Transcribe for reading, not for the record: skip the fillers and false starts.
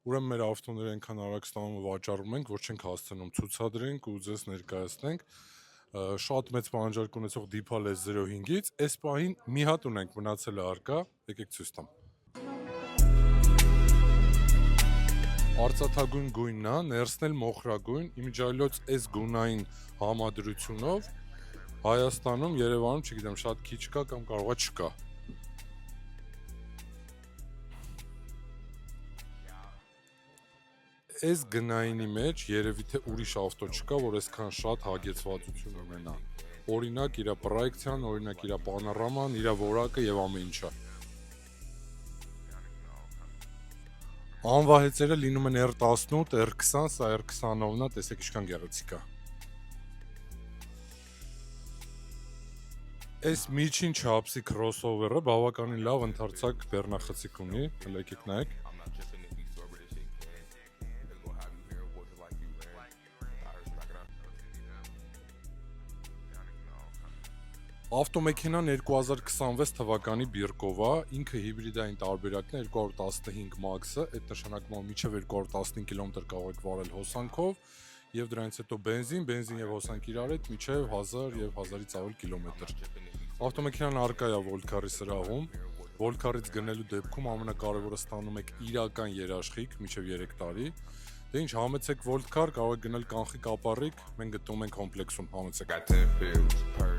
Ուրեմն մեր ավտոները այնքան արագ ստանում ու վաճառում ենք, որ չենք հասցնում ցուցադրենք ու ձեզ ներկայացնենք։ Շատ մեծ պահանջարկ ունեցող Deepal S05-ից այս պահին մի հատ ունենք, մնացել է առկա, եկեք ցույց տամ։ Արծաթագույն գույնն է, ներսն էլ մոխրագույն, իմիջիայլոց այս գունային համադրությունով Հայաստանում, Երևանում, չգիտեմ, շատ քիչ կա կամ կարող է չկա։ Այս գնայինի մեջ երևի թե ուրիշ ավտո չկա, որ այսքան շատ հագեցվածություն ունենա։ Օրինակ իր պրոյեկցիան, օրինակ իր պանորաման, իր որակը եւ ամեն ինչը։ Անվահեցերը լինում են R18, R20, սա R20-ովն է, տեսեք ինչքան գեղեցիկ է։ Այս միջին չափսի crossover-ը բավականին լավ ընդարձակ բեռնախցիկ ունի, եկեք նայեք։ Ավտոմեքենան 2026 թվականի բիրկով է, ինքը հիբրիդային տարբերակն է 215 մաքսը, այդ նշանակում է մինչև 215 կմ կարող եք վարել հոսանքով եւ դրանից հետո բենզին եւ հոսանք իրար հետ մինչև 1000 եւ 1000-ից ավել կիլոմետր։ Ավտոմեքենան առկա է Volcar-ի սրահում, Volcar-ից գնելու դեպքում ամենակարևորը ստանում եք իրական երաշխիք մինչև 3 տարի։ Դե ինչ, համեցեք Volcar, կարող եք գնել կանխիկ ապառիկ, մենք գտնվում ենք կոմպլեքսում, համեցեք։